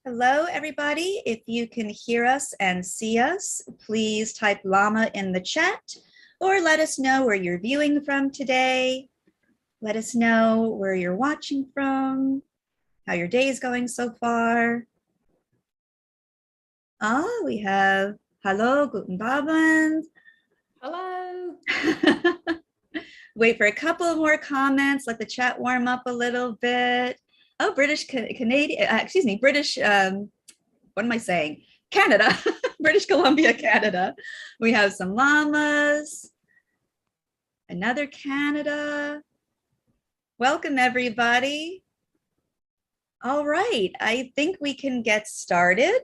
Hello, everybody. If you can hear us and see us, please type llama in the chat or let us know where you're viewing from today. Let us know where you're watching from, how your day is going so far. We have hello, guten Abend. Hello. Wait for a couple more comments. Let the chat warm up a little bit. Oh, British Canadian, British, what am I saying? Canada, British Columbia, Canada. We have some llamas, another Canada. Welcome, everybody. All right, I think we can get started.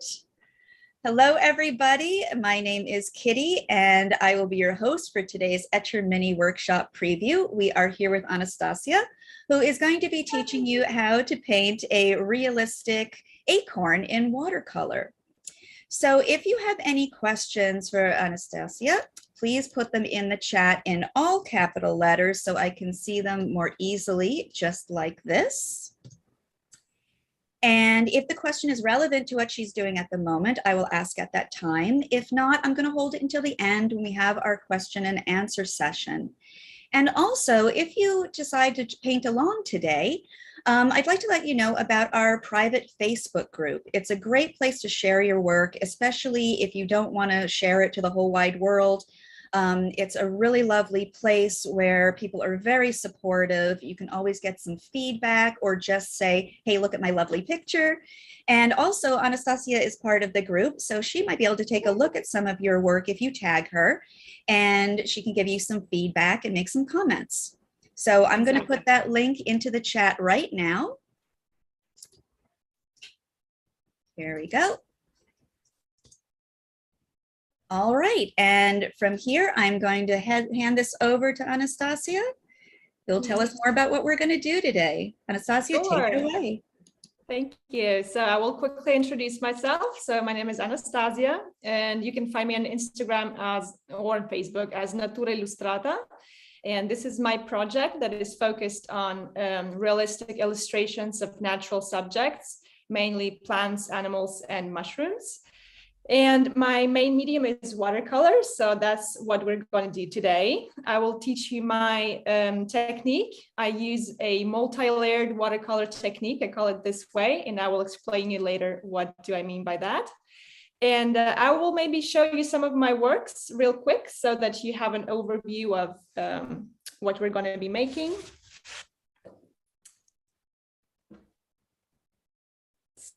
Hello, everybody. My name is Kitty, and I will be your host for today's Etcher Mini Workshop Preview. We are here with Anastasiia, who is going to be teaching you how to paint a realistic acorn in watercolor. So if you have any questions for Anastasiia, please put them in the chat in all capital letters so I can see them more easily, just like this. And if the question is relevant to what she's doing at the moment, I will ask at that time. If not, I'm going to hold it until the end when we have our question and answer session. And also, if you decide to paint along today, I'd like to let you know about our private Facebook group. It's a great place to share your work, especially if you don't want to share it to the whole wide world. It's a really lovely place where people are very supportive. You can always get some feedback or just say, hey, look at my lovely picture. And also Anastasiia is part of the group, so she might be able to take a look at some of your work if you tag her, and she can give you some feedback and make some comments. So I'm going to put that link into the chat right now. Here we go. All right, and from here, I'm going to hand this over to Anastasiia. Who'll tell us more about what we're going to do today. Anastasiia, take it away. Thank you. So I will quickly introduce myself. So my name is Anastasiia, and you can find me on Instagram or on Facebook as Natura Illustrata. And this is my project that is focused on realistic illustrations of natural subjects, mainly plants, animals, and mushrooms. And my main medium is watercolor, so that's what we're going to do today. I will teach you my technique. I use a multi-layered watercolor technique, I call it this way, and I will explain you later what do I mean by that. And I will maybe show you some of my works real quick so that you have an overview of what we're going to be making.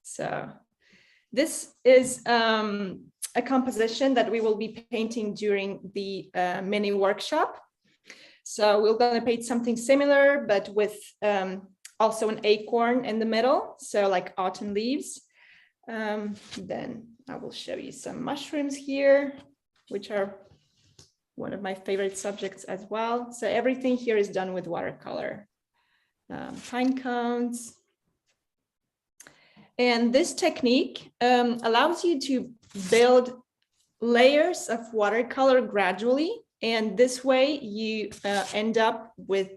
So this is a composition that we will be painting during the mini workshop. So we're going to paint something similar, but with also an acorn in the middle, so like autumn leaves. Then I will show you some mushrooms here, which are one of my favorite subjects as well. So everything here is done with watercolor. Pine cones. And this technique allows you to build layers of watercolor gradually. And this way you end up with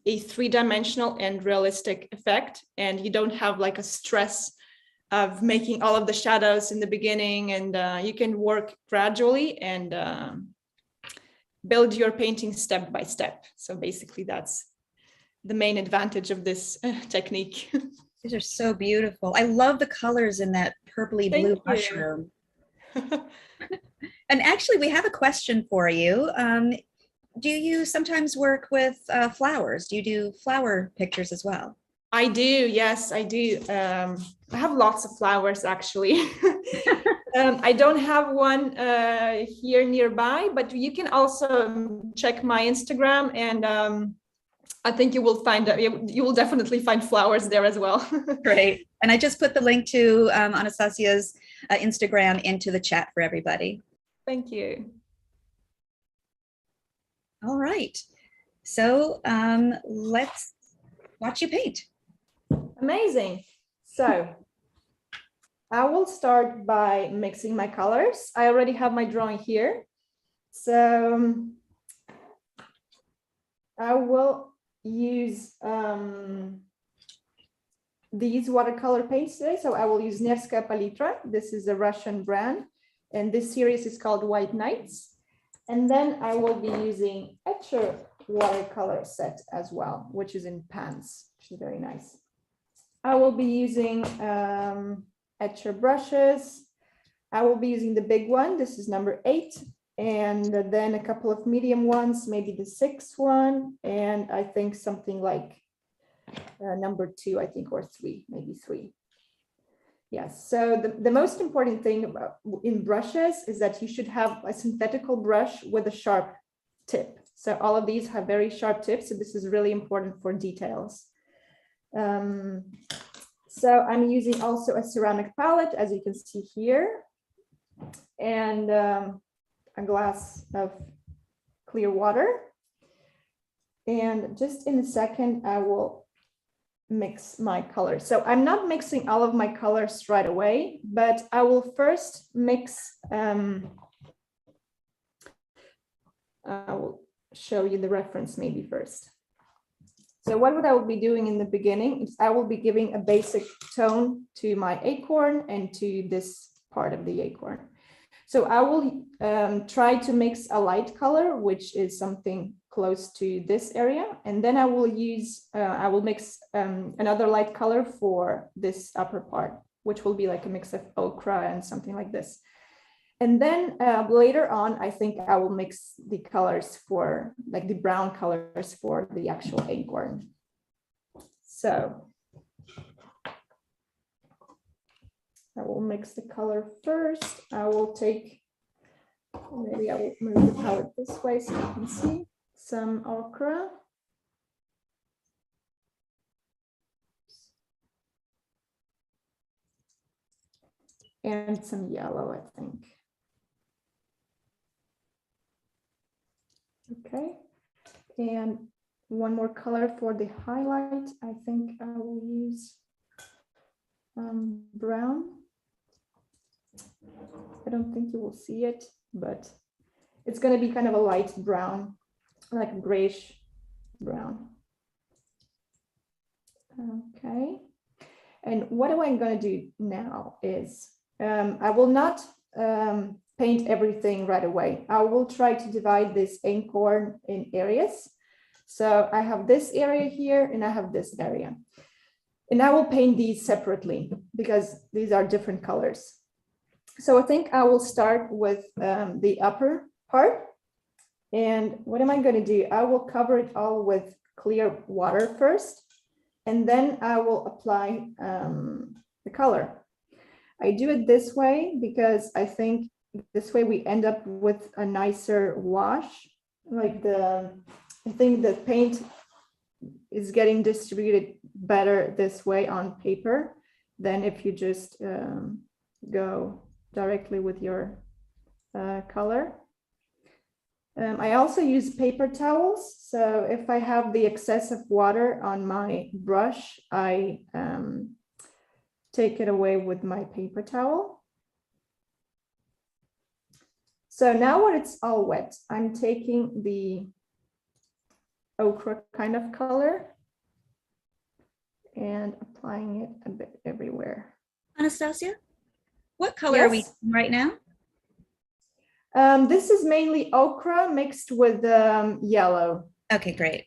a three-dimensional and realistic effect. And you don't have like a stress of making all of the shadows in the beginning. And you can work gradually and build your painting step by step. So basically that's the main advantage of this technique. These are so beautiful. I love the colors in that purpley blue mushroom. And actually, we have a question for you. Do you sometimes work with flowers? Do you do flower pictures as well? I do, yes, I do. I have lots of flowers, actually. I don't have one here nearby, but you can also check my Instagram, and I think you will find you will definitely find flowers there as well. Great. And I just put the link to Anastasia's Instagram into the chat for everybody. Thank you. All right. So let's watch you paint. Amazing. So I will start by mixing my colors. I already have my drawing here. So I will use these watercolor paints today. So I will use Nevskaya Palitra. This is a Russian brand, and this series is called White Nights. And then I will be using Etcher watercolor set as well, which is in pans, which is very nice. I will be using Etcher brushes. I will be using the big one. This is number 8. And then a couple of medium ones, maybe the 6th one. And I think something like number 2, I think, or 3, maybe 3. Yes, so the most important thing about in brushes is that you should have a synthetical brush with a sharp tip. So all of these have very sharp tips. So this is really important for details. So I'm using also a ceramic palette, as you can see here, and a glass of clear water. And just in a second, I will mix my colors. So I'm not mixing all of my colors right away, but I will first mix, I will show you the reference maybe first. So what I will be doing in the beginning is I will be giving a basic tone to my acorn and to this part of the acorn. So I will try to mix a light color, which is something close to this area. And then I will use, I will mix another light color for this upper part, which will be like a mix of ochre and something like this. And then later on, I think I will mix the colors for like the brown colors for the actual acorn. So I will mix the color first. I will take, maybe I will move the palette this way so you can see some ochre. And some yellow, I think. Okay, and one more color for the highlight. I think I will use brown. I don't think you will see it, but it's going to be kind of a light brown, like a grayish brown. Okay, and what am I going to do now is I will not paint everything right away. I will try to divide this acorn in areas. So I have this area here and I have this area. And I will paint these separately because these are different colors. So I think I will start with the upper part. And what am I going to do? I will cover it all with clear water first, and then I will apply the color. I do it this way because I think this way we end up with a nicer wash. Like I think the paint is getting distributed better this way on paper than if you just go directly with your color. I also use paper towels. So if I have the excess of water on my brush, I take it away with my paper towel. So now when it's all wet, I'm taking the ochre kind of color and applying it a bit everywhere. Anastasiia, what color are we doing right now? This is mainly ochre mixed with yellow. Okay, great.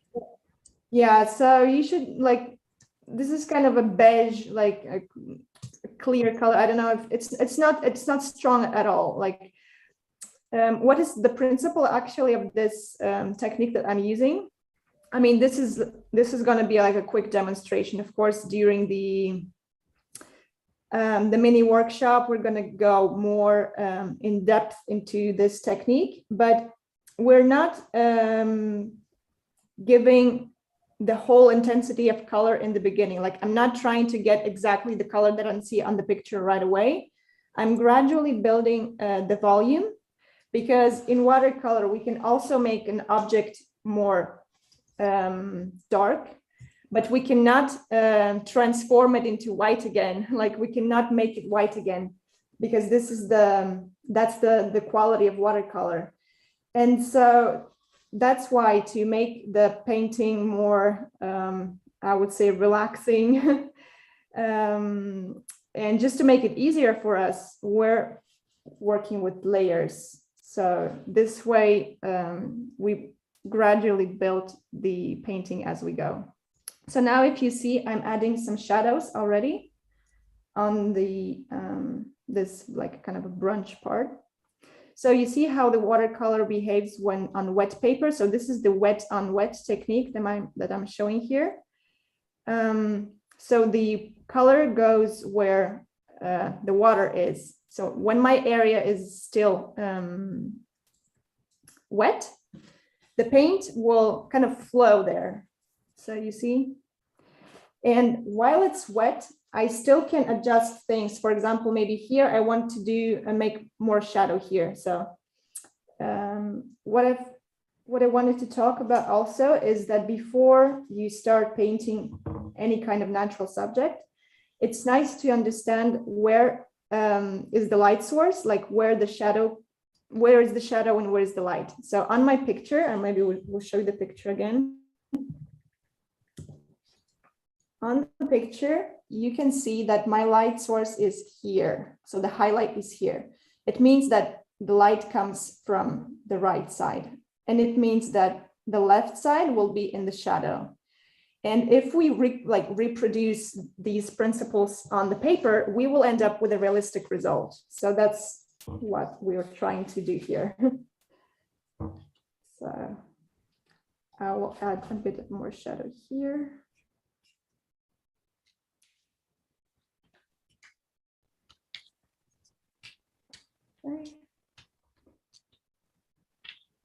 Yeah, so you should like, this is kind of a beige, like a clear color. I don't know if it's not strong at all. Like, what is the principle actually of this technique that I'm using? I mean, this is going to be like a quick demonstration. Of course, during the mini workshop, we're going to go more in depth into this technique, but we're not giving the whole intensity of color in the beginning. Like, I'm not trying to get exactly the color that I see on the picture right away. I'm gradually building the volume, because in watercolor, we can also make an object more dark, but we cannot transform it into white again. Like, we cannot make it white again, because this is that's the quality of watercolor. And so that's why, to make the painting more, I would say, relaxing, And just to make it easier for us, we're working with layers. So this way, we gradually built the painting as we go. So now if you see, I'm adding some shadows already on the this like kind of a brunch part. So you see how the watercolor behaves when on wet paper. So this is the wet on wet technique that I'm showing here. So the color goes where the water is. So when my area is still wet, the paint will kind of flow there. So you see, and while it's wet, I still can adjust things. For example, maybe here I want to do and make more shadow here. So what I wanted to talk about also is that before you start painting any kind of natural subject, it's nice to understand where is the light source, like where is the shadow and where is the light. So on my picture, and maybe we'll show you the picture again. On the picture, you can see that my light source is here. So the highlight is here. It means that the light comes from the right side. And it means that the left side will be in the shadow. And if we reproduce these principles on the paper, we will end up with a realistic result. So that's what we're trying to do here. So I will add a bit more shadow here. Okay.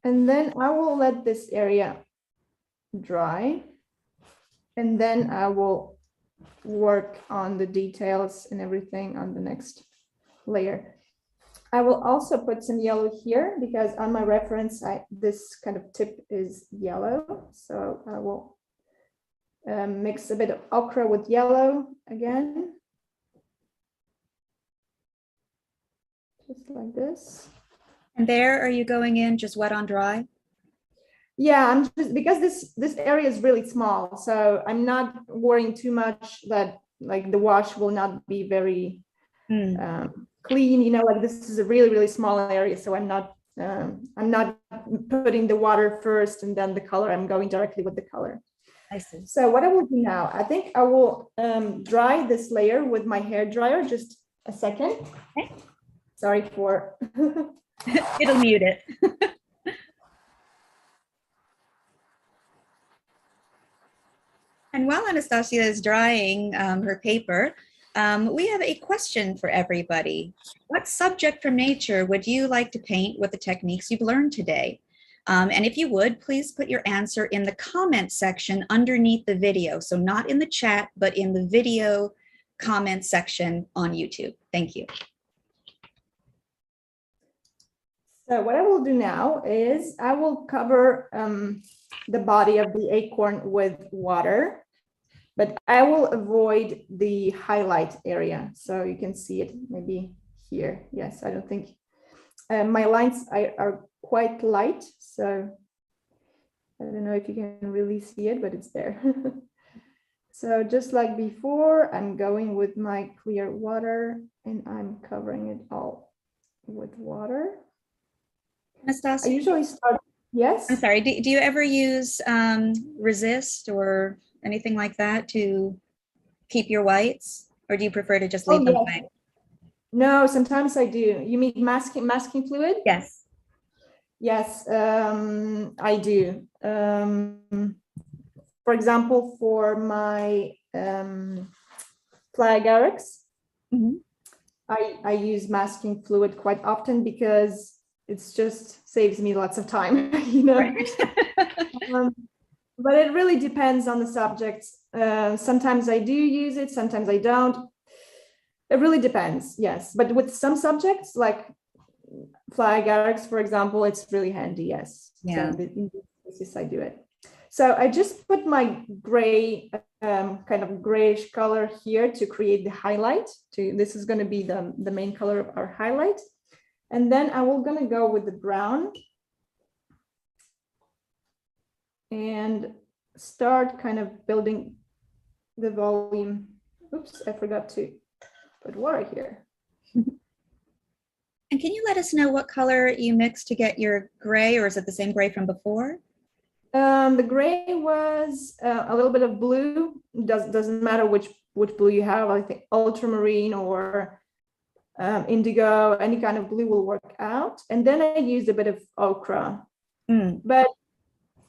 And then I will let this area dry. And then I will work on the details and everything on the next layer. I will also put some yellow here because on my reference, this kind of tip is yellow. So I will mix a bit of ochre with yellow again. Just like this. And there, are you going in just wet on dry? Yeah, I'm just because this area is really small, so I'm not worrying too much that like the wash will not be very clean. You know, like this is a really small area, so I'm not putting the water first and then the color. I'm going directly with the color. I see. So what I will do now, I think I will dry this layer with my hair dryer. Just a second. Okay. Sorry for. It'll mute it. And while Anastasiia is drying her paper, we have a question for everybody. What subject from nature would you like to paint with the techniques you've learned today? And if you would, please put your answer in the comment section underneath the video. So not in the chat, but in the video comment section on YouTube. Thank you. So what I will do now is I will cover the body of the acorn with water, but I will avoid the highlight area. So you can see it maybe here. Yes, I don't think my lines are quite light. So I don't know if you can really see it, but it's there. So just like before, I'm going with my clear water and I'm covering it all with water. Anastasiia? I usually start, yes? I'm sorry, do you ever use resist or anything like that to keep your whites? Or do you prefer to just leave them blank? No, sometimes I do. You mean masking fluid? Yes. Yes, I do. For example, for my fly agarics, I use masking fluid quite often because it's just saves me lots of time, you know. Right. But it really depends on the subject. Sometimes I do use it, sometimes I don't. It really depends, yes. But with some subjects, like fly agarics, for example, it's really handy, yes. Yeah. So in this cases, I do it. So I just put my gray, kind of grayish color here to create the highlight. This is going to be the main color of our highlight. And then I will going to go with the brown and start kind of building the volume oops, I forgot to put water here. And can you let us know what color you mixed to get your gray, or is it the same gray from before? The gray was a little bit of blue. Doesn't matter which blue you have. I think ultramarine or indigo, any kind of blue will work out. And then I used a bit of ochre. But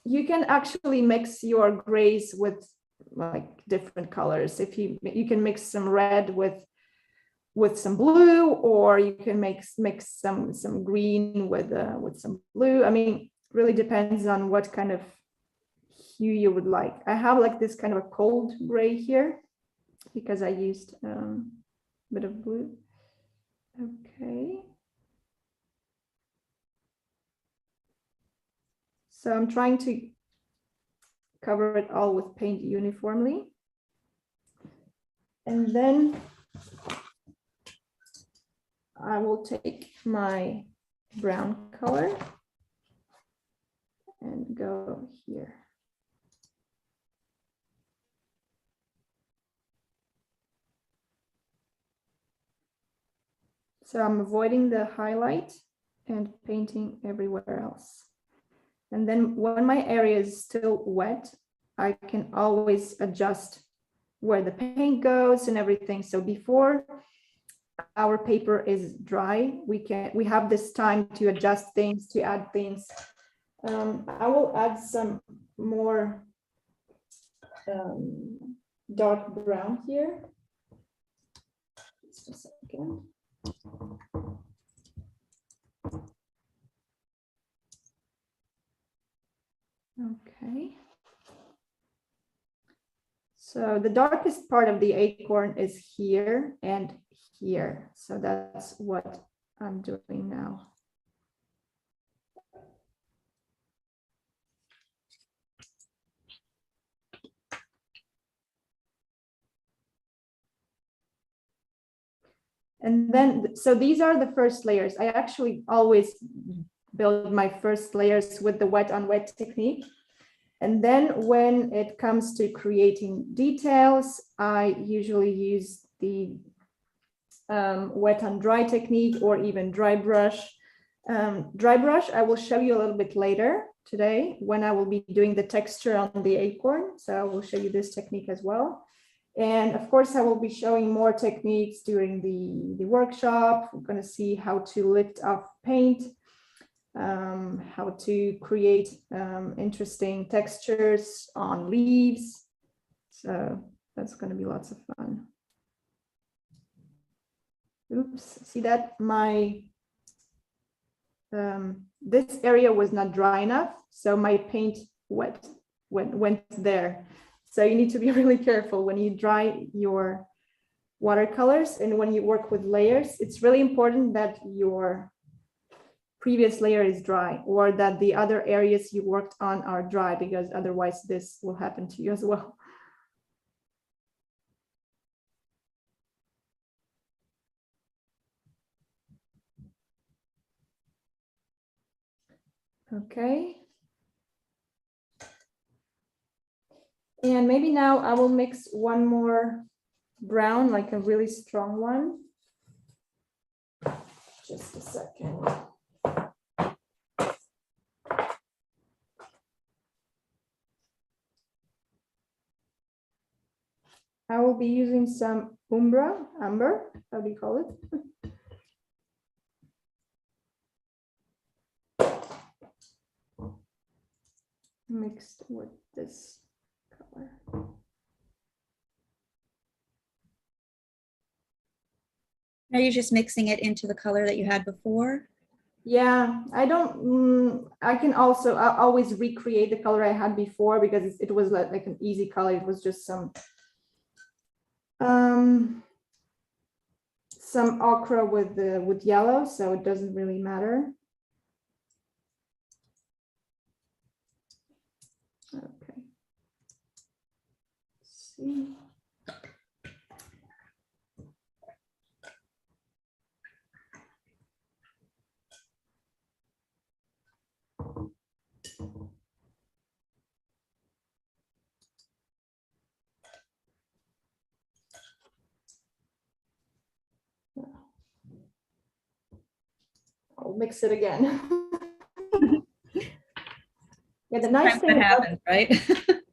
you can actually mix your grays with like different colors. If you can mix some red with some blue, or you can mix some green with some blue. I mean, really depends on what kind of hue you would like. I have like this kind of a cold gray here because I used a bit of blue. Okay. So I'm trying to cover it all with paint uniformly. And then I will take my brown color and go here. So I'm avoiding the highlight and painting everywhere else. And then when my area is still wet, I can always adjust where the paint goes and everything. So before our paper is dry, we have this time to adjust things, to add things. I will add some more dark brown here. Just a second. Okay. So the darkest part of the acorn is here and here. So that's what I'm doing now. And then, so these are the first layers. I actually always build my first layers with the wet on wet technique. And then when it comes to creating details, I usually use the wet on dry technique, or even dry brush. Dry brush, I will show you a little bit later today when I will be doing the texture on the acorn. So I will show you this technique as well. And of course, I will be showing more techniques during the workshop. We're going to see how to lift off paint, how to create interesting textures on leaves. So that's going to be lots of fun. Oops, see that my this area was not dry enough, so my paint went there. So you need to be really careful when you dry your watercolors, and when you work with layers, it's really important that your previous layer is dry, or that the other areas you worked on are dry, because otherwise this will happen to you as well. Okay. And maybe now I will mix one more brown, like a really strong one. Just a second. I will be using some amber, how do you call it? Mixed with this color. Are you just mixing it into the color that you had before? Yeah, I don't, I can also, I always recreate the color I had before, because it was like an easy color. It was just some ochre with yellow, so it doesn't really matter. Okay. Let's see. I'll mix it again. Yeah, the nice Sometimes thing that about, happens, right?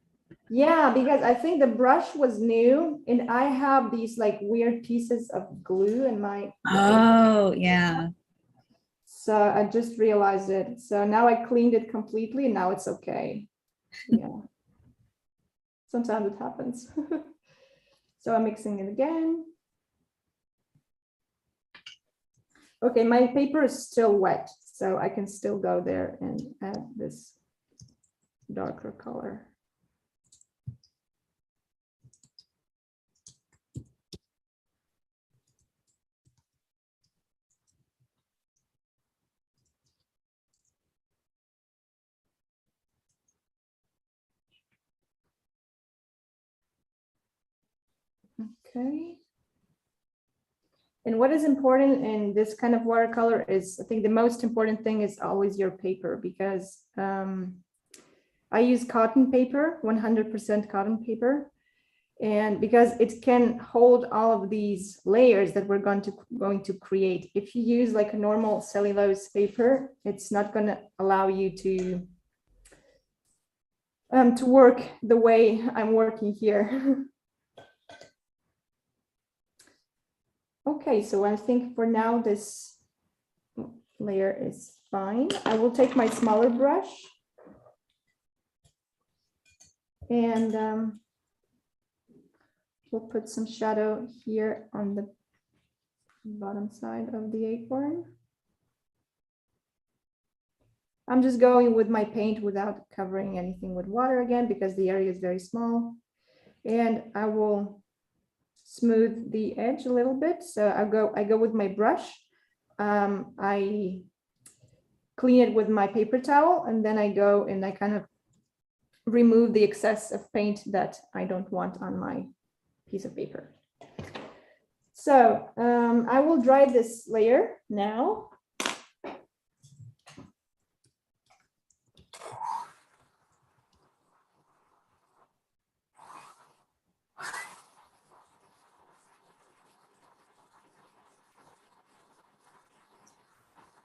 yeah, because I think the brush was new and I have these like weird pieces of glue in my, Oh, yeah. so I just realized it. So now I cleaned it completely and now it's okay. Yeah. Sometimes it happens. So I'm mixing it again. Okay, my paper is still wet, so I can still go there and add this darker color. Okay. And what is important in this kind of watercolor is, I think the most important thing is always your paper, because I use cotton paper, 100% cotton paper. And because it can hold all of these layers that we're going to create. If you use like a normal cellulose paper, it's not going to allow you to work the way I'm working here. Okay, so I think for now this layer is fine. I will take my smaller brush and we'll put some shadow here on the bottom side of the acorn. I'm just going with my paint without covering anything with water again, because the area is very small. And I will smooth the edge a little bit. So I go with my brush. I clean it with my paper towel, and then I go and I kind of remove the excess of paint that I don't want on my piece of paper. So I will dry this layer now.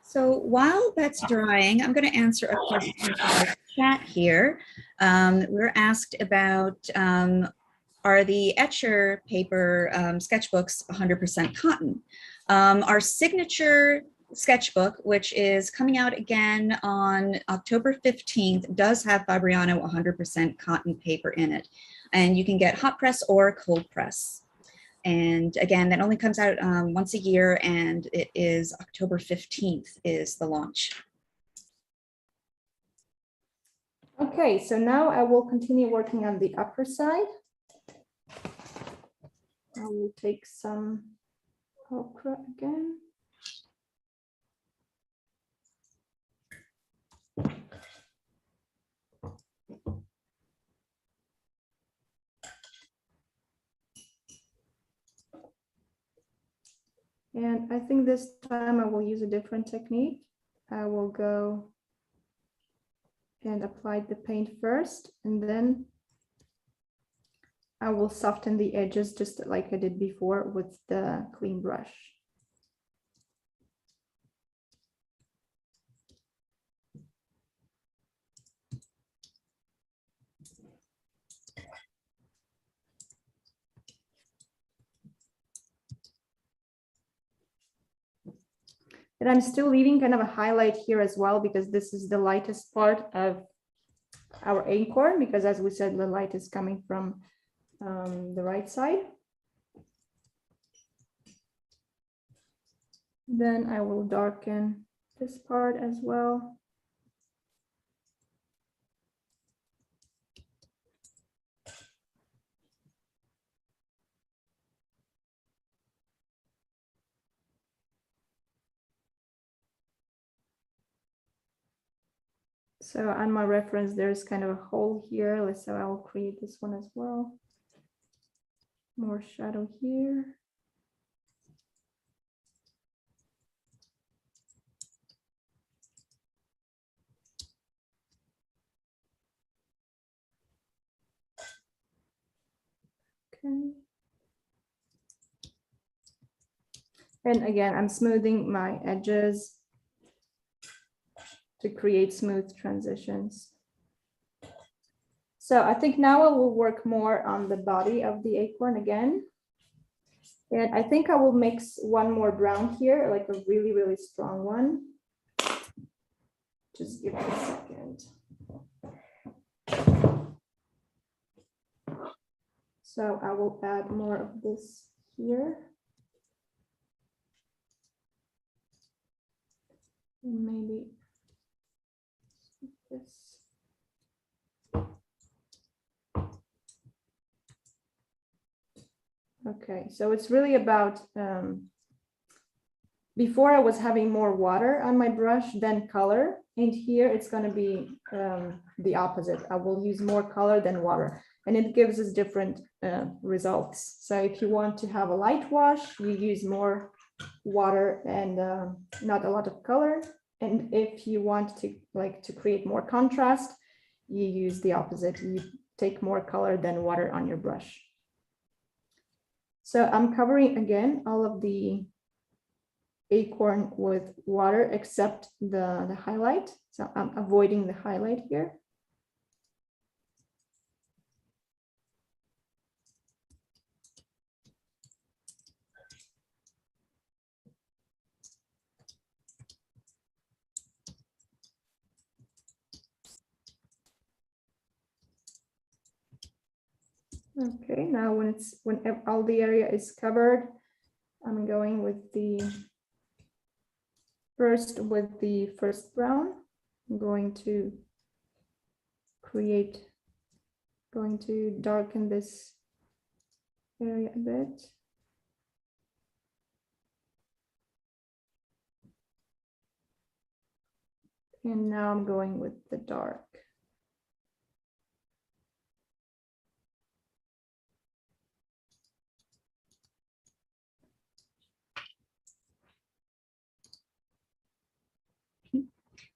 So while that's drying, I'm going to answer a question from the chat here. We're asked about, are the Etcher paper sketchbooks 100% cotton? Our signature sketchbook, which is coming out again on October 15th, does have Fabriano 100% cotton paper in it. And you can get hot press or cold press. And again, that only comes out once a year, and it is October 15th is the launch. Okay, so now I will continue working on the upper side. I will take some ochre again. And I think this time I will use a different technique. I will go and apply the paint first, and then I will soften the edges just like I did before with the clean brush. And I'm still leaving kind of a highlight here as well, because this is the lightest part of our acorn, because as we said, the light is coming from the right side. Then I will darken this part as well. So on my reference, there's kind of a hole here. So I will create this one as well. More shadow here. Okay. And again, I'm smoothing my edges to create smooth transitions. So I think now I will work more on the body of the acorn again. And I think I will mix one more brown here, like a really, really strong one. Just give me a second. So I will add more of this here. Maybe this. Okay, so it's really about, before I was having more water on my brush than color, and here it's going to be the opposite. I will use more color than water, and it gives us different results. So if you want to have a light wash, you use more water and not a lot of color. And if you want to create more contrast, you use the opposite. You take more color than water on your brush. So I'm covering again all of the acorn with water except the highlight. So I'm avoiding the highlight here. Okay, now when all the area is covered, I'm going with the first brown. I'm going to darken this area a bit. And now I'm going with the dark.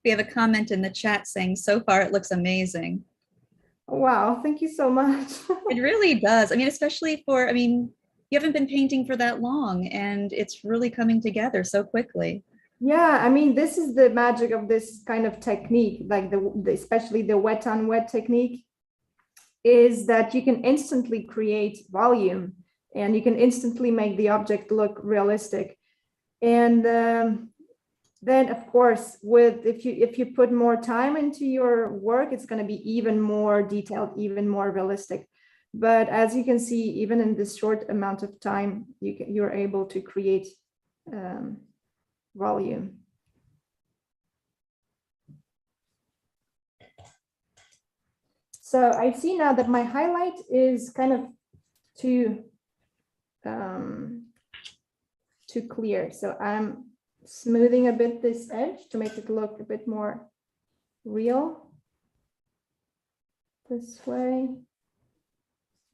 We have a comment in the chat saying, so far it looks amazing. Wow, thank you so much. It really does. I mean, especially for, I mean, you haven't been painting for that long and it's really coming together so quickly. Yeah, I mean, this is the magic of this kind of technique, like especially the wet on wet technique, is that you can instantly create volume and you can instantly make the object look realistic. And then of course, if you put more time into your work, it's going to be even more detailed, even more realistic. But as you can see, even in this short amount of time, you're able to create volume. So I see now that my highlight is kind of too clear. So I'm smoothing a bit this edge to make it look a bit more real. This way.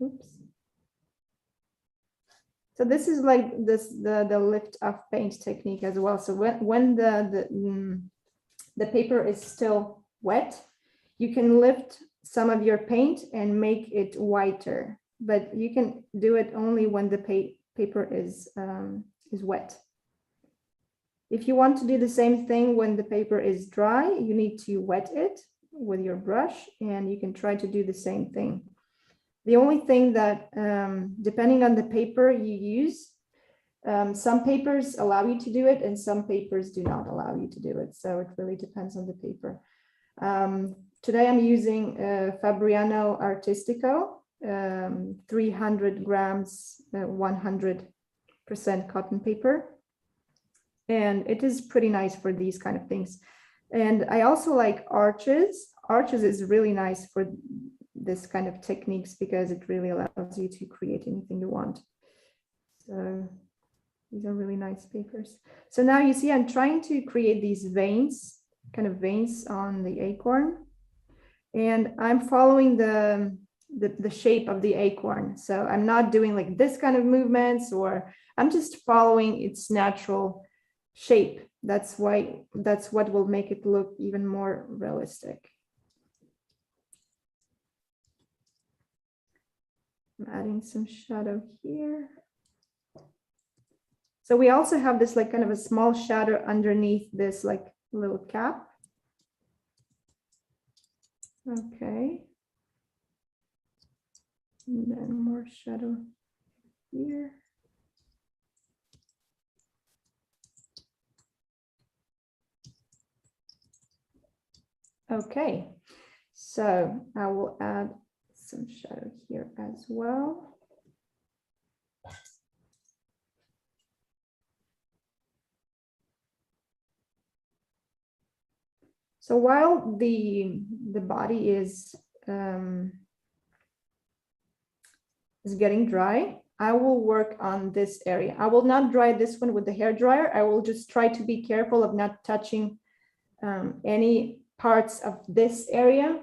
Oops. So this is like the lift of paint technique as well. So when the paper is still wet, you can lift some of your paint and make it whiter, but you can do it only when the paper is wet. If you want to do the same thing when the paper is dry, you need to wet it with your brush, and you can try to do the same thing. The only thing that, depending on the paper you use, some papers allow you to do it and some papers do not allow you to do it. So it really depends on the paper. Today I'm using Fabriano Artistico, 300 grams, 100% cotton paper. And it is pretty nice for these kind of things. And I also like arches. Arches is really nice for this kind of techniques because it really allows you to create anything you want. So these are really nice papers. So now you see I'm trying to create these veins, kind of veins on the acorn. And I'm following the shape of the acorn. So I'm not doing like this kind of movements, or I'm just following its natural shape. That's what will make it look even more realistic. I'm adding some shadow here. So we also have this like kind of a small shadow underneath this like little cap. Okay. And then more shadow here. Okay, so I will add some shadow here as well. So while the body is getting dry, I will work on this area. I will not dry this one with the hair dryer. I will just try to be careful of not touching any parts of this area.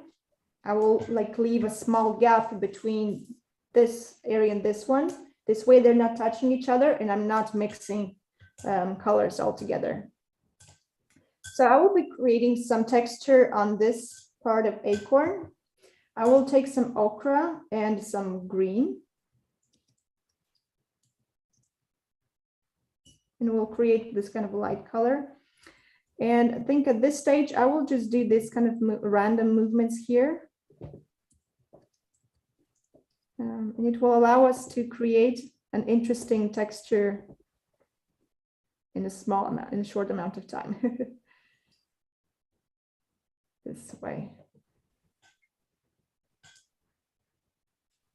I will like leave a small gap between this area and this one. This way they're not touching each other and I'm not mixing colors all together. So I will be creating some texture on this part of Acorn. I will take some ochre and some green. And we'll create this kind of light color. And I think at this stage, I will just do this kind of random movements here. And it will allow us to create an interesting texture in a small amount, in a short amount of time. This way.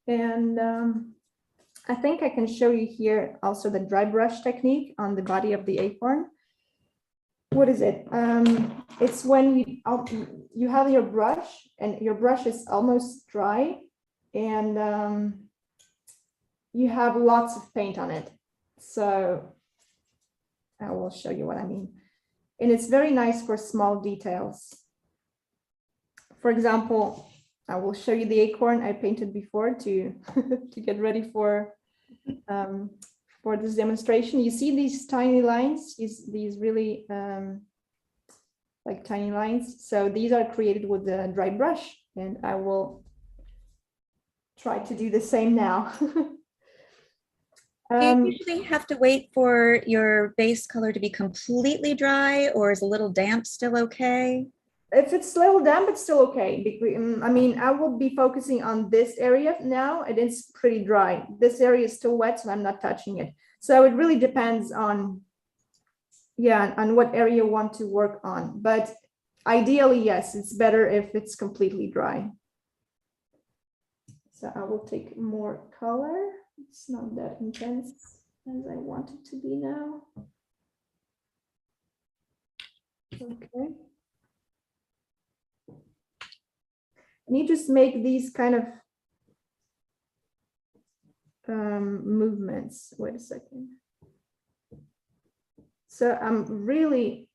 And I think I can show you here also the dry brush technique on the body of the acorn. What is it? It's when you have your brush and your brush is almost dry and you have lots of paint on it. So I will show you what I mean. And it's very nice for small details. For example, I will show you the acorn I painted before to get ready for this demonstration. You see these tiny lines, these really like tiny lines. So these are created with the dry brush, and I will try to do the same now. Do you usually have to wait for your base color to be completely dry, or is a little damp still okay? If it's a little damp, it's still okay. Because, I mean, I will be focusing on this area now, and it's pretty dry. This area is still wet, so I'm not touching it. So it really depends on, yeah, on what area you want to work on. But ideally, yes, it's better if it's completely dry. So I will take more color. It's not that intense as I want it to be now. Okay. And you just make these kind of movements. Wait a second. So I'm really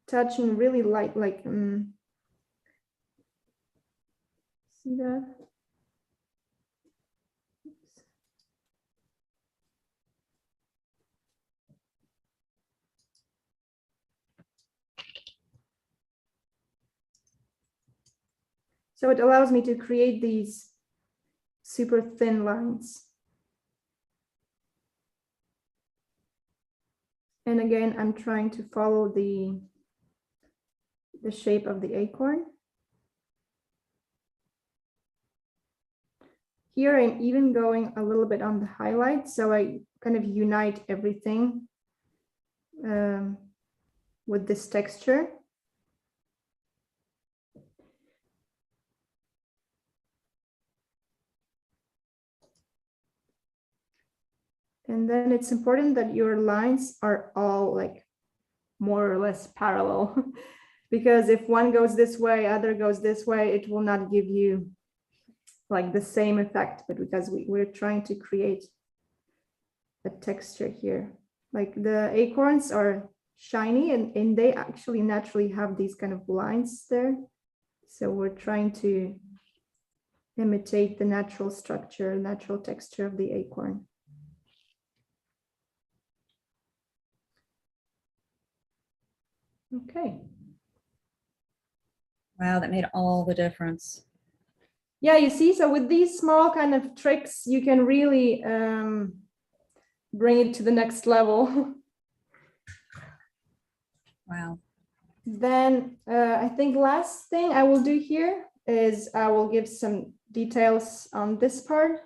touching really light, like, see that? Oops. So it allows me to create these super thin lines. And again, I'm trying to follow the shape of the acorn. Here I'm even going a little bit on the highlight, so I kind of unite everything with this texture. And then it's important that your lines are all like more or less parallel, because if one goes this way, other goes this way, it will not give you like the same effect, but because we're trying to create a texture here. Like the acorns are shiny and they actually naturally have these kind of lines there. So we're trying to imitate the natural structure, natural texture of the acorn. Okay. Wow, that made all the difference. Yeah, you see, so with these small kind of tricks, you can really bring it to the next level. Wow. Then I think last thing I will do here is I will give some details on this part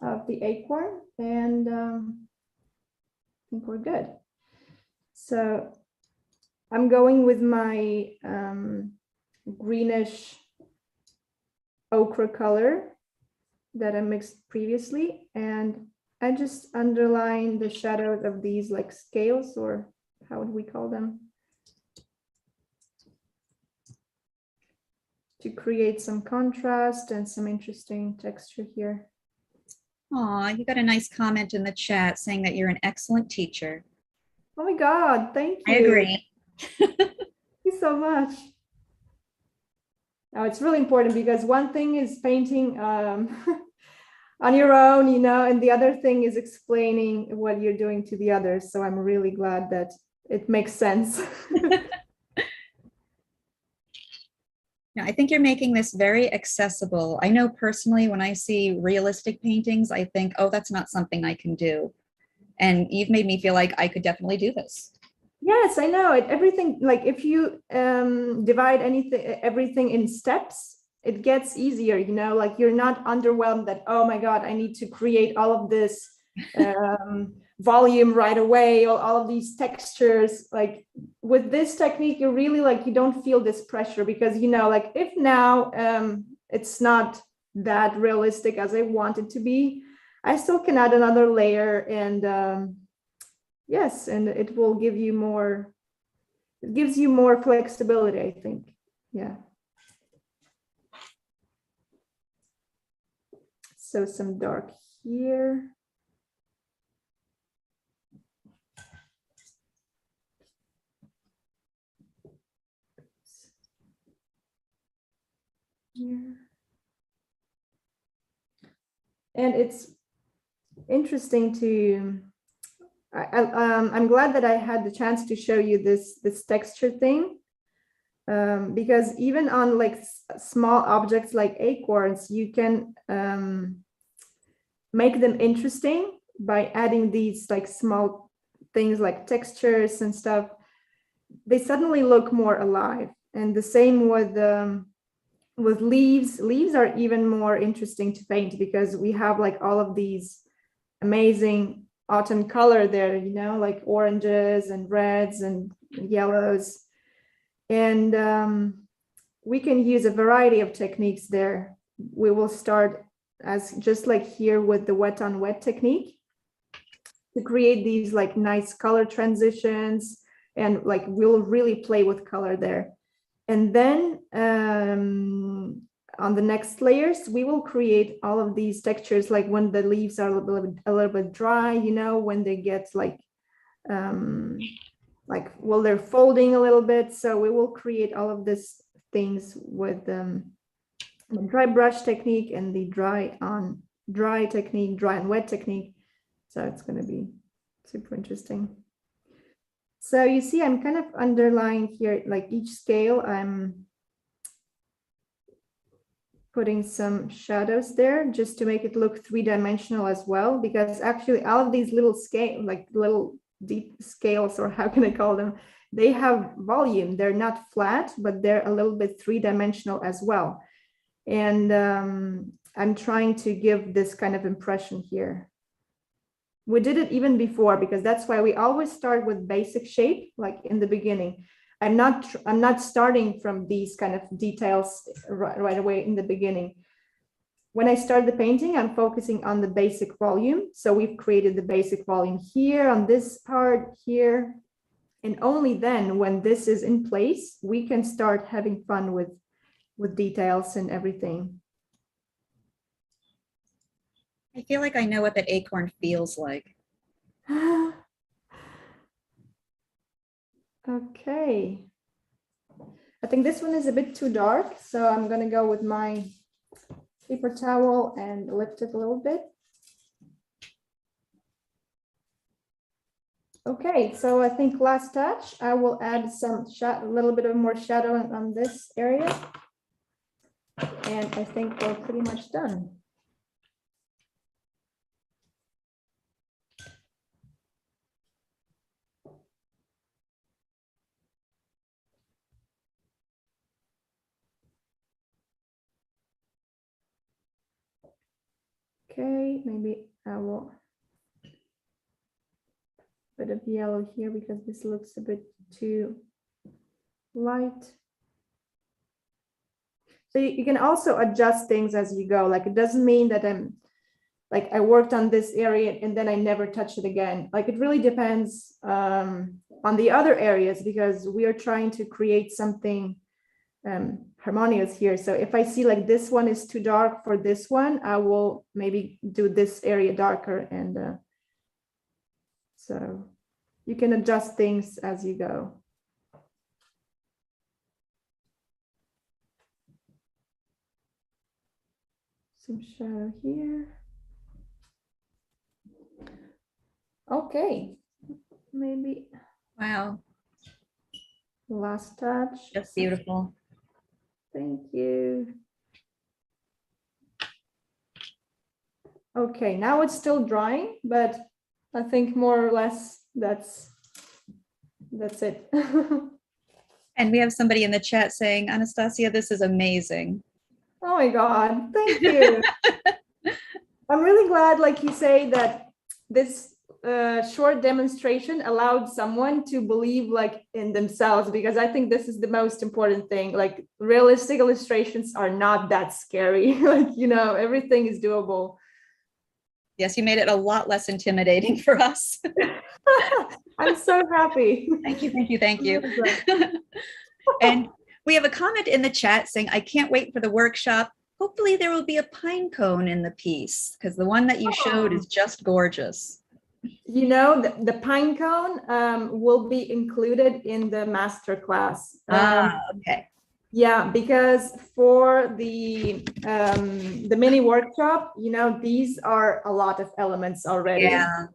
of the acorn, and I think we're good. So I'm going with my greenish ochre color that I mixed previously, and I just underline the shadows of these like scales, or how would we call them, to create some contrast and some interesting texture here. Aw, you got a nice comment in the chat saying that you're an excellent teacher. Oh my God, thank you. I agree. Thank you so much. Now, it's really important because one thing is painting on your own, you know, and the other thing is explaining what you're doing to the others. So I'm really glad that it makes sense. No, I think you're making this very accessible. I know personally, when I see realistic paintings, I think, oh, that's not something I can do. And you've made me feel like I could definitely do this. Yes, I know it. Everything, like if you divide everything in steps, it gets easier, you know, like you're not underwhelmed that, oh my God, I need to create all of this volume right away, all of these textures. Like with this technique, you're really like, you don't feel this pressure because, you know, like if now it's not that realistic as I want it to be, I still can add another layer, and yes, and it will give you more, it gives you more flexibility, I think. Yeah. So some dark here. Here. And it's interesting to, I'm glad that I had the chance to show you this texture thing, because even on like small objects like acorns, you can make them interesting by adding these like small things like textures and stuff. They suddenly look more alive. And the same with leaves. Leaves are even more interesting to paint because we have like all of these amazing autumn color there, you know, like oranges and reds and yellows. And we can use a variety of techniques there. We will start as just like here with the wet on wet technique to create these like nice color transitions, and like we'll really play with color there. And then on the next layers, we will create all of these textures, like when the leaves are a little bit dry, you know, when they get like well, they're folding a little bit. So we will create all of these things with the dry brush technique and the dry on dry technique, dry and wet technique. So it's going to be super interesting. So you see, I'm kind of underlying here, like each scale, I'm putting some shadows there just to make it look three-dimensional as well, because actually all of these little scale, like little deep scales, or how can I call them, they have volume. They're not flat, but they're a little bit three-dimensional as well. And I'm trying to give this kind of impression here. We did it even before, because that's why we always start with basic shape, like in the beginning. I'm not starting from these kind of details right away in the beginning. When I start the painting, I'm focusing on the basic volume. So we've created the basic volume here on this part here. And only then, when this is in place, we can start having fun with details and everything. I feel like I know what that acorn feels like. Okay. I think this one is a bit too dark, so I'm going to go with my paper towel and lift it a little bit. Okay, so I think last touch, I will add some a little bit of more shadow on this area. And I think we're pretty much done. Okay, maybe I will put a bit of yellow here because this looks a bit too light. So you can also adjust things as you go. Like, it doesn't mean that I worked on this area and then I never touch it again. Like, it really depends on the other areas, because we are trying to create something harmonious here. So if I see like this one is too dark for this one, I will maybe do this area darker. And so you can adjust things as you go. Some shadow here. Okay, maybe. Wow, Last touch. that's beautiful. Thank you. Okay, now it's still drying, but I think more or less that's it. And we have somebody in the chat saying, Anastasia, this is amazing. Oh my God, thank you. I'm really glad, like you say, that this short demonstration allowed someone to believe like in themselves, because I think this is the most important thing. Like, realistic illustrations are not that scary. Like, you know, everything is doable. Yes, you made it a lot less intimidating for us. I'm so happy. Thank you, thank you, thank you. And we have a comment in the chat saying, I can't wait for the workshop. Hopefully there will be a pine cone in the piece, because the one that you showed is just gorgeous. You know, the pine cone will be included in the master class. Okay. Yeah, because for the mini workshop, you know, these are a lot of elements already. Yeah.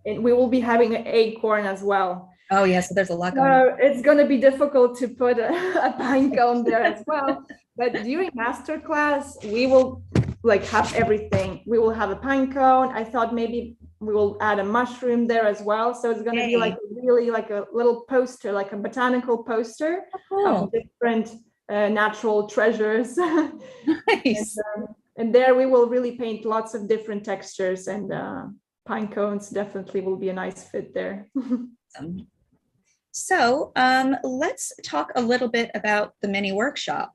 And we will be having an acorn as well. Oh yeah, so there's a lot going on. It's going to be difficult to put a pine cone there as well. But during master class, we will like have everything. We will have a pine cone. I thought maybe we will add a mushroom there as well. So it's going to be like really like a little poster, like a botanical poster of different natural treasures. Nice. And there we will really paint lots of different textures, and pine cones definitely will be a nice fit there. So let's talk a little bit about the mini workshop.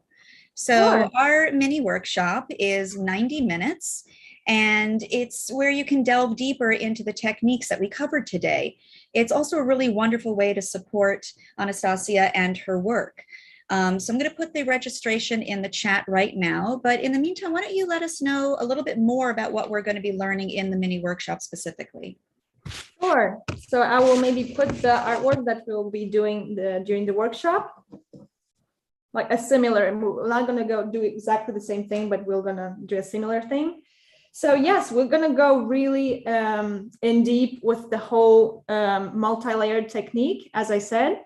So Sure. Our mini workshop is 90 minutes, and it's where you can delve deeper into the techniques that we covered today. It's also a really wonderful way to support Anastasia and her work. So I'm going to put the registration in the chat right now, but in the meantime, why don't you let us know a little bit more about what we're going to be learning in the mini workshop specifically? Sure. So I will maybe put the artwork that we'll be doing during the workshop, like a similar, we're not going to go do exactly the same thing, but we're going to do a similar thing. So yes, we're going to go really in deep with the whole multi-layered technique, as I said.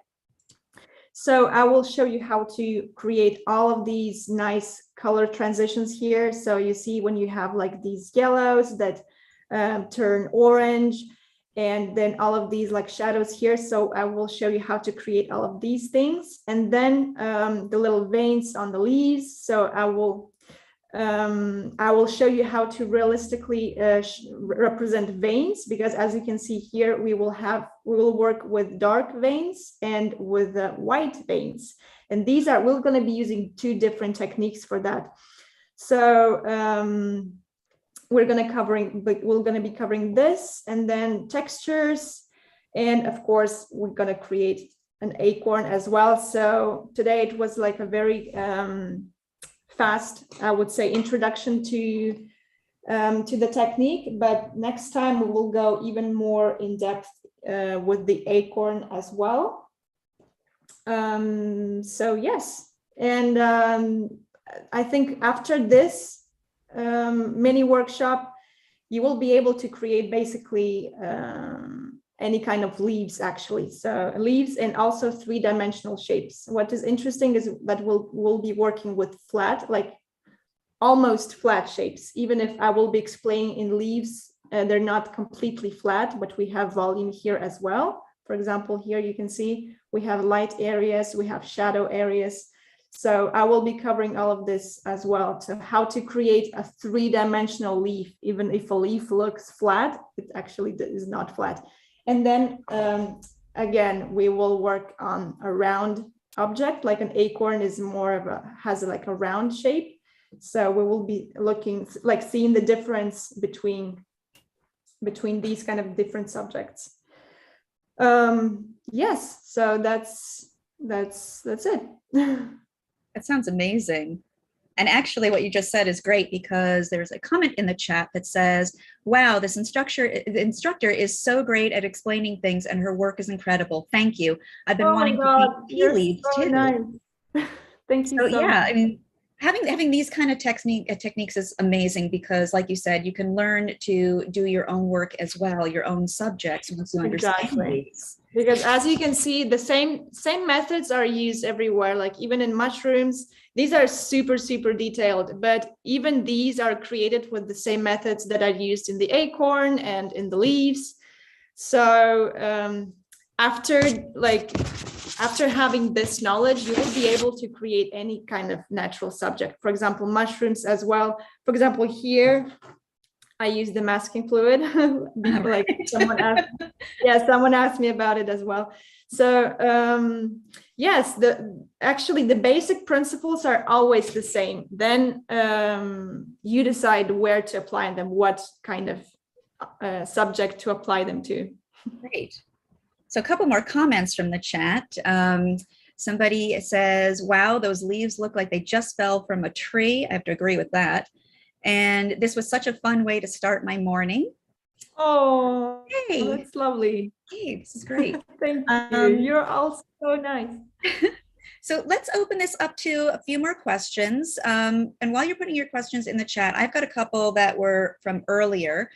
So I will show you how to create all of these nice color transitions here. So you see when you have like these yellows that turn orange, and then all of these like shadows here. So I will show you how to create all of these things. And then the little veins on the leaves. So I will show you how to realistically represent veins, because as you can see here, we will work with dark veins and with white veins. And we're going to be using two different techniques for that. So we're going to be covering this, and then textures, and of course we're going to create an acorn as well. So today it was like a very fast, I would say, introduction to the technique, but next time we will go even more in depth with the acorn as well. So yes, and I think after this mini workshop, you will be able to create basically any kind of leaves, actually. So leaves and also three-dimensional shapes. What is interesting is that we'll be working with flat, like almost flat shapes, even if I will be explaining in leaves, they're not completely flat, but we have volume here as well. For example, here you can see we have light areas, we have shadow areas. So I will be covering all of this as well. So how to create a 3-dimensional leaf, even if a leaf looks flat, it actually is not flat. And then again, we will work on a round object, like an acorn is more of has like a round shape. So we will be looking, like seeing the difference between these kind of different subjects. Yes, so that's it. That sounds amazing. And actually what you just said is great, because there's a comment in the chat that says, wow, this instructor is so great at explaining things and her work is incredible. Thank you. I've been wanting to paint tea leaves so too. Nice. Thank you so yeah, much. I mean, having these kind of techniques is amazing, because like you said, you can learn to do your own work as well, your own subjects, once you understand these. Because as you can see, the same methods are used everywhere, like even in mushrooms. These are super detailed, but even these are created with the same methods that are used in the acorn and in the leaves. So after having this knowledge, you will be able to create any kind of natural subject. For example, mushrooms as well. For example, here I use the masking fluid. Like someone asked me about it as well. So yes, actually the basic principles are always the same. Then you decide where to apply them, what kind of subject to apply them to. Great. So a couple more comments from the chat. Somebody says, wow, those leaves look like they just fell from a tree. I have to agree with that. And this was such a fun way to start my morning. Oh, hey, that's lovely. Hey, this is great. Thank you. You're all so nice. So let's open this up to a few more questions. And while you're putting your questions in the chat, I've got a couple that were from earlier.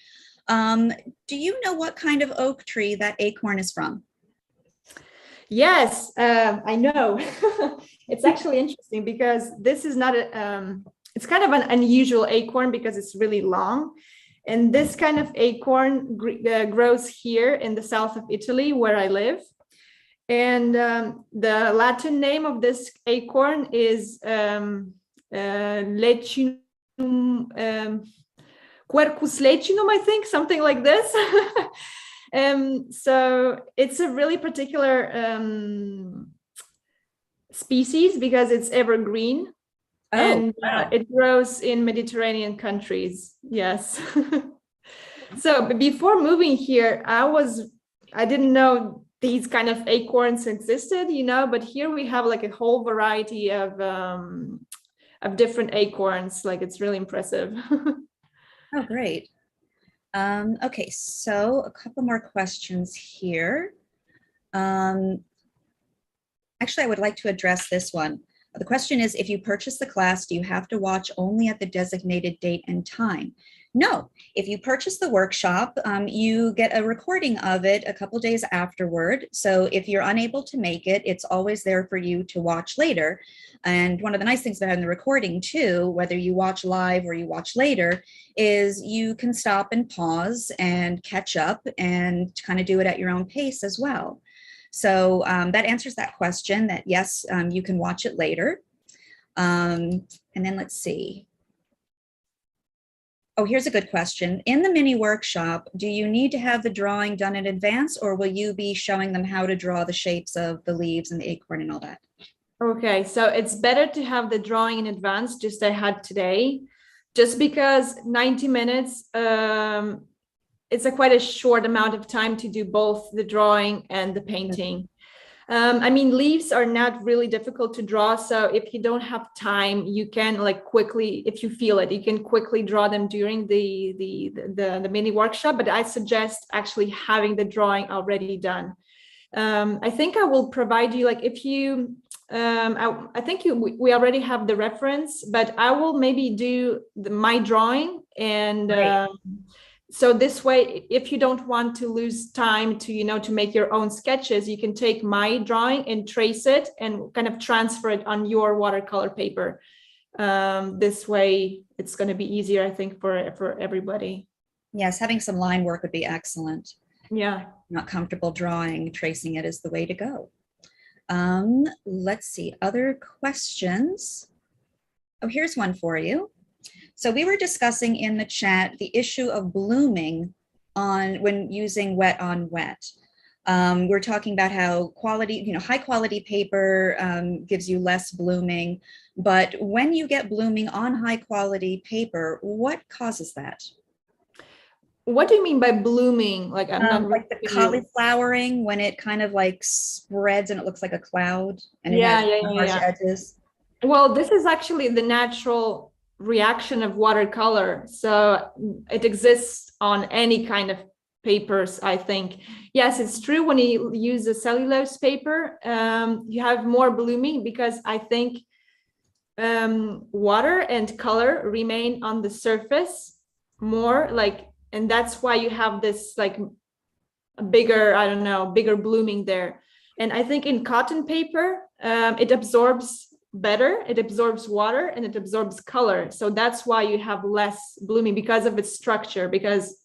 Do you know what kind of oak tree that acorn is from? Yes, I know. It's actually interesting because this is not it's kind of an unusual acorn because it's really long. And this kind of acorn grows here in the south of Italy, where I live. And the Latin name of this acorn is Lecinum, Quercus lecinum, I think, something like this. So it's a really particular species because it's evergreen. And it grows in Mediterranean countries. Yes. So before moving here, I didn't know these kind of acorns existed, but here we have like a whole variety of different acorns. Like, it's really impressive. Oh, great. Okay, so a couple more questions here. Actually, I would like to address this one. The question is, if you purchase the class, do you have to watch only at the designated date and time? No, if you purchase the workshop, you get a recording of it a couple days afterward. So if you're unable to make it, it's always there for you to watch later. And one of the nice things about having the recording too, whether you watch live or you watch later, is you can stop and pause and catch up and kind of do it at your own pace as well. So that answers that question, that yes, you can watch it later. And then let's see. Oh, here's a good question. In the mini workshop, do you need to have the drawing done in advance, or will you be showing them how to draw the shapes of the leaves and the acorn and all that? Okay, so it's better to have the drawing in advance, just I had today, just because 90 minutes, it's quite a short amount of time to do both the drawing and the painting. I mean, leaves are not really difficult to draw. So if you don't have time, you can like quickly, if you feel it, you can quickly draw them during the mini workshop. But I suggest actually having the drawing already done. I think I will provide you, like, if you, I think we already have the reference, but I will maybe do my drawing and so this way, if you don't want to lose time to, to make your own sketches, you can take my drawing and trace it and kind of transfer it on your watercolor paper. This way, it's going to be easier, I think, for everybody. Yes, having some line work would be excellent. Yeah. Not comfortable drawing, tracing it is the way to go. Let's see, other questions. Oh, here's one for you. So we were discussing in the chat the issue of blooming when using wet on wet. We're talking about how quality, high quality paper gives you less blooming, but when you get blooming on high quality paper, what causes that? What do you mean by blooming? Like I'm not like the cauliflowering, when it kind of like spreads and it looks like a cloud and it has harsh edges. Well, this is actually the natural reaction of watercolor. So it exists on any kind of papers, I think. Yes, it's true when you use a cellulose paper, you have more blooming because I think water and color remain on the surface more, like, and that's why you have this like a bigger, I don't know, bigger blooming there. And I think in cotton paper, it absorbs better, it absorbs water and it absorbs color. So that's why you have less blooming because of its structure, because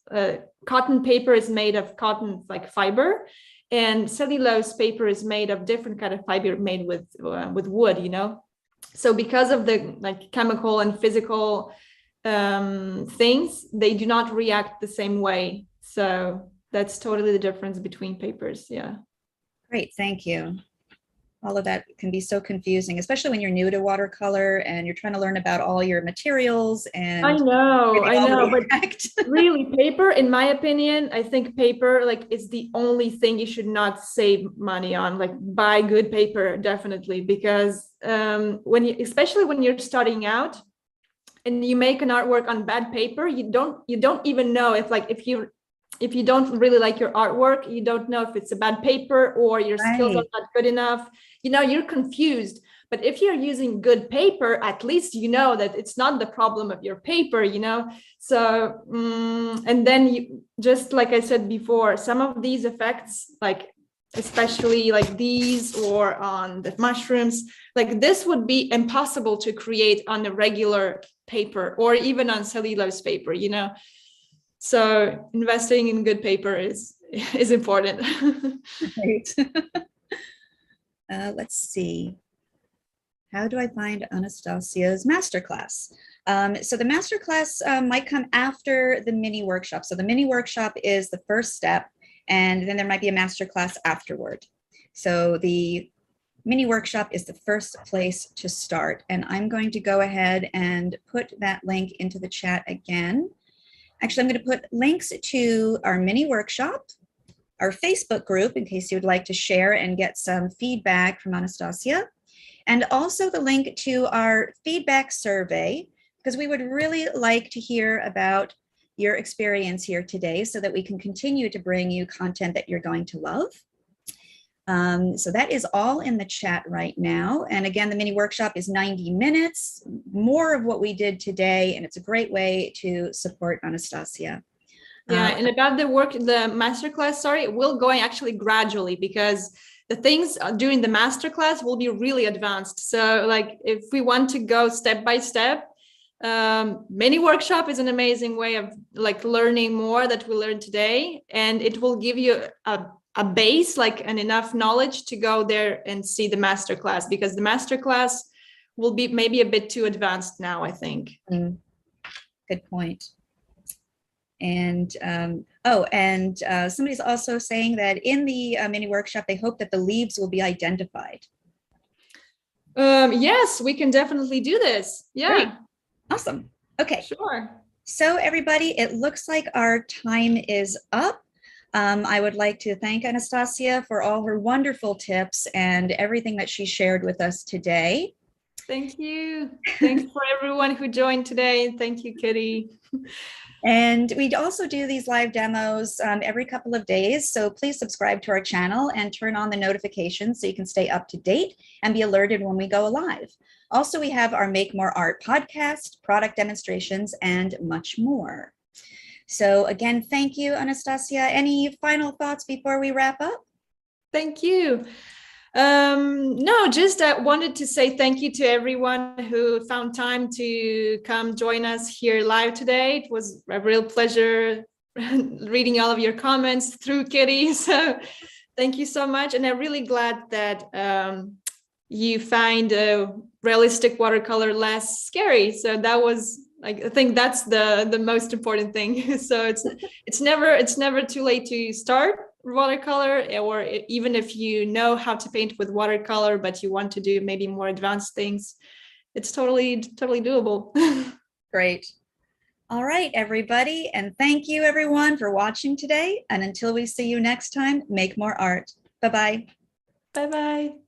cotton paper is made of cotton like fiber, and cellulose paper is made of different kind of fiber made with wood, So because of the like chemical and physical things, they do not react the same way. So that's totally the difference between papers. Yeah. Great, thank you. All of that can be so confusing, especially when you're new to watercolor and you're trying to learn about all your materials. And I know, but really paper, in my opinion, I think paper like is the only thing you should not save money on. Like buy good paper, definitely, because especially when you're starting out and you make an artwork on bad paper, you don't even know if you don't really like your artwork, you don't know if it's a bad paper or your skills are not good enough. You're confused. But if you're using good paper, at least you know that it's not the problem of your paper, So, and then just like I said before, some of these effects, like especially like these or on the mushrooms, like this would be impossible to create on a regular paper or even on cellulose paper, So investing in good paper is important. Right. Let's see. How do I find Anastasia's masterclass? So the masterclass might come after the mini workshop. So the mini workshop is the first step, and then there might be a masterclass afterward. So the mini workshop is the first place to start. And I'm going to go ahead and put that link into the chat again. Actually, I'm going to put links to our mini workshop, our Facebook group, in case you would like to share and get some feedback from Anastasiia, and also the link to our feedback survey, because we would really like to hear about your experience here today so that we can continue to bring you content that you're going to love. So that is all in the chat right now. And again, the mini workshop is 90 minutes, more of what we did today, and it's a great way to support Anastasiia. Yeah, and about the masterclass, we'll go actually gradually, because the things during the masterclass will be really advanced. So like if we want to go step by step, mini workshop is an amazing way of like learning more that we learned today, and it will give you a base, like and enough knowledge to go there and see the masterclass, because the masterclass will be maybe a bit too advanced now, I think. Good point. And somebody's also saying that in the mini workshop, they hope that the leaves will be identified. Yes, we can definitely do this. Yeah. Great. Awesome. Okay. Sure. So everybody, it looks like our time is up. I would like to thank Anastasiia for all her wonderful tips and everything that she shared with us today. Thank you. Thanks for everyone who joined today. Thank you, Kitty. And we also do these live demos every couple of days. So please subscribe to our channel and turn on the notifications so you can stay up to date and be alerted when we go live. Also, we have our Make More Art podcast, product demonstrations, and much more. So again, thank you, Anastasiia. Any final thoughts before we wrap up? Thank you. No, just wanted to say thank you to everyone who found time to come join us here live today. It was a real pleasure reading all of your comments through Kitty. So Thank you so much. And I'm really glad that you find realistic watercolor less scary. So that was like, I think that's the most important thing. So it's never too late to start watercolor, or even if you know how to paint with watercolor, but you want to do maybe more advanced things, it's totally doable. Great. All right, everybody. And thank you, everyone, for watching today. And until we see you next time, make more art. Bye-bye. Bye-bye.